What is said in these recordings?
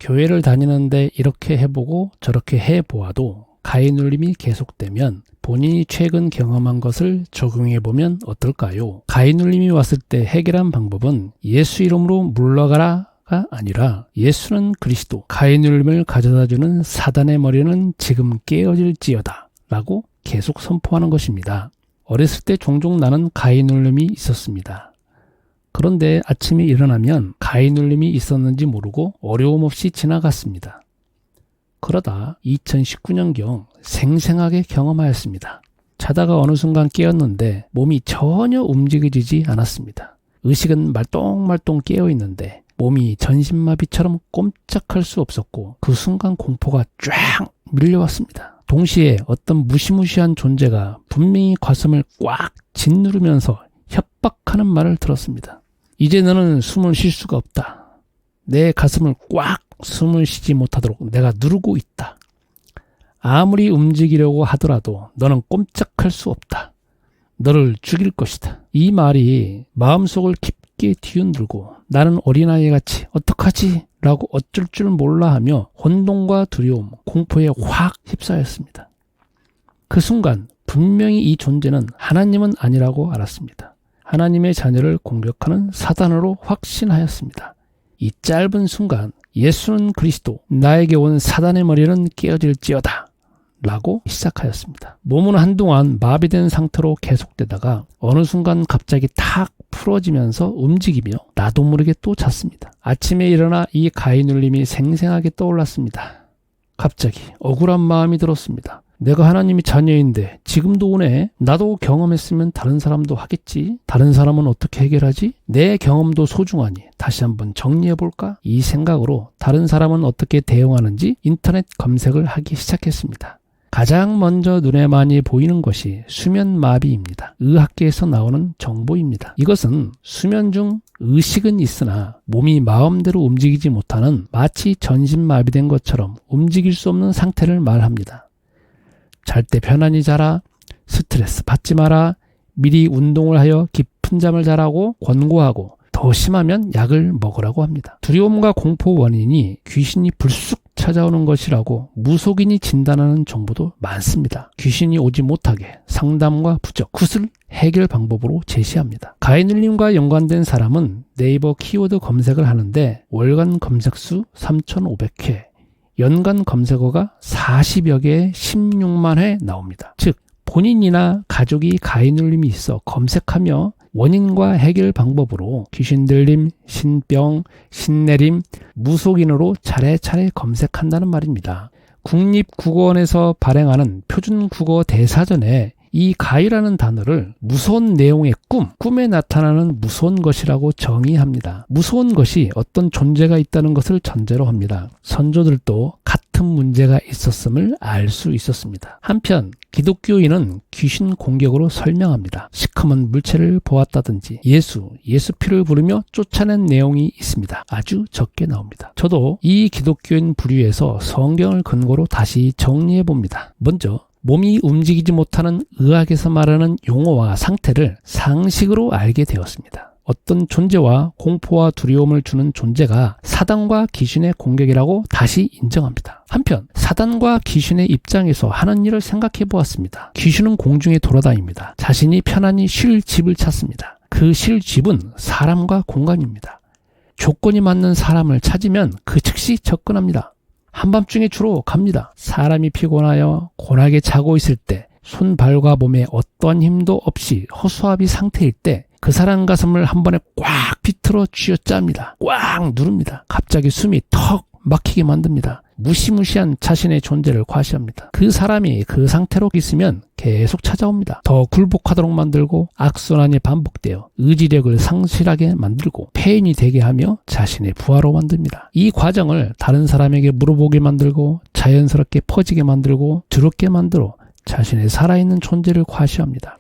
교회를 다니는데 이렇게 해보고 저렇게 해보아도 가해 눌림이 계속되면 본인이 최근 경험한 것을 적용해보면 어떨까요? 가해 눌림이 왔을 때 해결한 방법은 예수 이름으로 물러가라가 아니라 예수는 그리스도, 가해 눌림을 가져다주는 사단의 머리는 지금 깨어질지어다 라고 계속 선포하는 것입니다. 어렸을 때 종종 나는 가해 눌림이 있었습니다. 그런데 아침에 일어나면 가해 눌림이 있었는지 모르고 어려움 없이 지나갔습니다. 그러다 2019년경 생생하게 경험하였습니다. 자다가 어느 순간 깨었는데 몸이 전혀 움직여지지 않았습니다. 의식은 말똥말똥 깨어있는데 몸이 전신마비처럼 꼼짝할 수 없었고 그 순간 공포가 쫙 밀려왔습니다. 동시에 어떤 무시무시한 존재가 분명히 가슴을 꽉 짓누르면서 협박하는 말을 들었습니다. 이제 너는 숨을 쉴 수가 없다. 내 가슴을 꽉 숨을 쉬지 못하도록 내가 누르고 있다. 아무리 움직이려고 하더라도 너는 꼼짝할 수 없다. 너를 죽일 것이다. 이 말이 마음속을 깊게 뒤흔들고 나는 어린아이같이 어떡하지? 라고 어쩔 줄 몰라 하며 혼돈과 두려움, 공포에 확 휩싸였습니다. 그 순간 분명히 이 존재는 하나님은 아니라고 알았습니다. 하나님의 자녀를 공격하는 사단으로 확신하였습니다. 이 짧은 순간 예수는 그리스도, 나에게 온 사단의 머리는 깨어질지어다 라고 시작하였습니다. 몸은 한동안 마비된 상태로 계속되다가 어느 순간 갑자기 탁 풀어지면서 움직이며 나도 모르게 또 잤습니다. 아침에 일어나 이 가해 눌림이 생생하게 떠올랐습니다. 갑자기 억울한 마음이 들었습니다. 내가 하나님의 자녀인데 지금도 오네. 나도 경험했으면 다른 사람도 하겠지. 다른 사람은 어떻게 해결하지? 내 경험도 소중하니 다시 한번 정리해볼까? 이 생각으로 다른 사람은 어떻게 대응하는지 인터넷 검색을 하기 시작했습니다. 가장 먼저 눈에 많이 보이는 것이 수면마비입니다. 의학계에서 나오는 정보입니다. 이것은 수면 중 의식은 있으나 몸이 마음대로 움직이지 못하는 마치 전신마비된 것처럼 움직일 수 없는 상태를 말합니다. 잘 때 편안히 자라, 스트레스 받지 마라, 미리 운동을 하여 깊은 잠을 자라고 권고하고 더 심하면 약을 먹으라고 합니다. 두려움과 공포 원인이 귀신이 불쑥 찾아오는 것이라고 무속인이 진단하는 정보도 많습니다. 귀신이 오지 못하게 상담과 부적, 구슬 해결 방법으로 제시합니다. 가해 눌림과 연관된 사람은 네이버 키워드 검색을 하는데 월간 검색수 3,500회, 연간 검색어가 40여 개에 16만 회 나옵니다. 즉 본인이나 가족이 가해 눌림이 있어 검색하며 원인과 해결 방법으로 귀신 들림, 신병, 신내림, 무속인으로 차례차례 검색한다는 말입니다. 국립국어원에서 발행하는 표준국어 대사전에 이 가해라는 단어를 무서운 내용의 꿈에 나타나는 무서운 것이라고 정의합니다. 무서운 것이 어떤 존재가 있다는 것을 전제로 합니다. 선조들도 같은 문제가 있었음을 알 수 있었습니다. 한편 기독교인은 귀신 공격으로 설명합니다. 시커먼 물체를 보았다든지 예수 피를 부르며 쫓아낸 내용이 있습니다. 아주 적게 나옵니다. 저도 이 기독교인 부류에서 성경을 근거로 다시 정리해 봅니다. 먼저 몸이 움직이지 못하는 의학에서 말하는 용어와 상태를 상식으로 알게 되었습니다. 어떤 존재와 공포와 두려움을 주는 존재가 사단과 귀신의 공격이라고 다시 인정합니다. 한편 사단과 귀신의 입장에서 하는 일을 생각해 보았습니다. 귀신은 공중에 돌아다닙니다. 자신이 편안히 쉴 집을 찾습니다. 그 쉴 집은 사람과 공간입니다. 조건이 맞는 사람을 찾으면 그 즉시 접근합니다. 한밤중에 주로 갑니다. 사람이 피곤하여 고나게 자고 있을 때, 손발과 몸에 어떠한 힘도 없이 허수아비 상태일 때 그 사람 가슴을 한 번에 꽉 비틀어 쥐어짭니다. 꽉 누릅니다. 갑자기 숨이 턱 막히게 만듭니다. 무시무시한 자신의 존재를 과시합니다. 그 사람이 그 상태로 있으면 계속 찾아옵니다. 더 굴복하도록 만들고 악순환이 반복되어 의지력을 상실하게 만들고 폐인이 되게 하며 자신의 부하로 만듭니다. 이 과정을 다른 사람에게 물어보게 만들고 자연스럽게 퍼지게 만들고 두렵게 만들어 자신의 살아있는 존재를 과시합니다.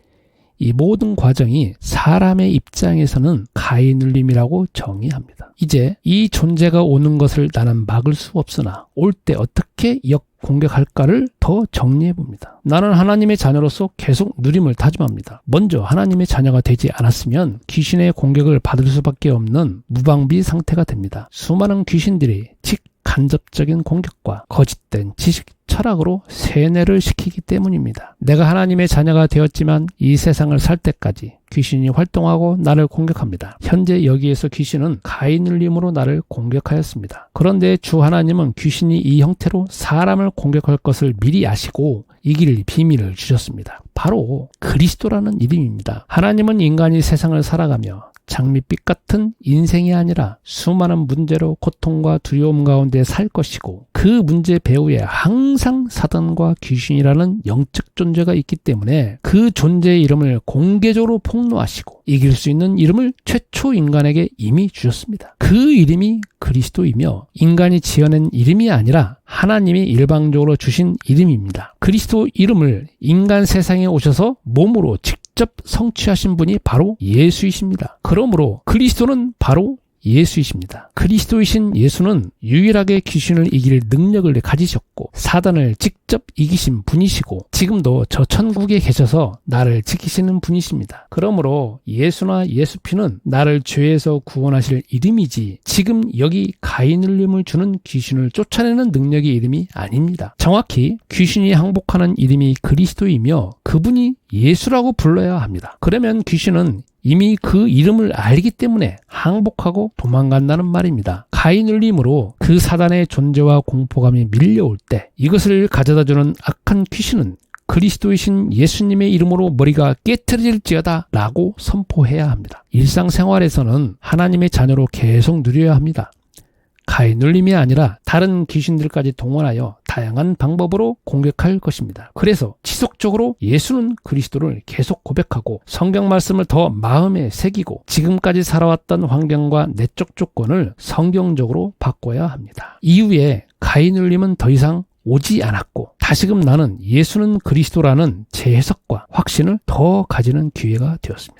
이 모든 과정이 사람의 입장에서는 가해 눌림이라고 정의합니다. 이제 이 존재가 오는 것을 나는 막을 수 없으나 올 때 어떻게 역공격할까를 더 정리해 봅니다. 나는 하나님의 자녀로서 계속 누림을 다짐합니다. 먼저 하나님의 자녀가 되지 않았으면 귀신의 공격을 받을 수밖에 없는 무방비 상태가 됩니다. 수많은 귀신들이 간접적인 공격과 거짓된 지식, 철학으로 세뇌를 시키기 때문입니다. 내가 하나님의 자녀가 되었지만 이 세상을 살 때까지 귀신이 활동하고 나를 공격합니다. 현재 여기에서 귀신은 가인울림으로 나를 공격하였습니다. 그런데 주 하나님은 귀신이 이 형태로 사람을 공격할 것을 미리 아시고 이길 비밀을 주셨습니다. 바로 그리스도라는 이름입니다. 하나님은 인간이 세상을 살아가며 장밋빛 같은 인생이 아니라 수많은 문제로 고통과 두려움 가운데 살 것이고 그 문제 배후에 항상 사단과 귀신이라는 영적 존재가 있기 때문에 그 존재의 이름을 공개적으로 폭로하시고 이길 수 있는 이름을 최초 인간에게 이미 주셨습니다. 그 이름이 그리스도이며 인간이 지어낸 이름이 아니라 하나님이 일방적으로 주신 이름입니다. 그리스도 이름을 인간 세상에 오셔서 몸으로 직접 성취하신 분이 바로 예수이십니다. 그러므로 그리스도는 바로 예수이십니다. 그리스도이신 예수는 유일하게 귀신을 이길 능력을 가지셨고 사단을 직접 이기신 분이시고 지금도 저 천국에 계셔서 나를 지키시는 분이십니다. 그러므로 예수나 예수피는 나를 죄에서 구원하실 이름이지 지금 여기 가인울림을 주는 귀신을 쫓아내는 능력의 이름이 아닙니다. 정확히 귀신이 항복하는 이름이 그리스도이며 그분이 예수라고 불러야 합니다. 그러면 귀신은 이미 그 이름을 알기 때문에 항복하고 도망간다는 말입니다. 가인울림으로 그 사단의 존재와 공포감이 밀려올 때 이것을 가져다주는 악한 귀신은 그리스도이신 예수님의 이름으로 머리가 깨트려질지어다 라고 선포해야 합니다. 일상생활에서는 하나님의 자녀로 계속 누려야 합니다. 가인울림이 아니라 다른 귀신들까지 동원하여 다양한 방법으로 공격할 것입니다. 그래서 지속적으로 예수는 그리스도를 계속 고백하고 성경 말씀을 더 마음에 새기고 지금까지 살아왔던 환경과 내적 조건을 성경적으로 바꿔야 합니다. 이후에 가인울림은 더 이상 오지 않았고 다시금 나는 예수는 그리스도라는 재해석과 확신을 더 가지는 기회가 되었습니다.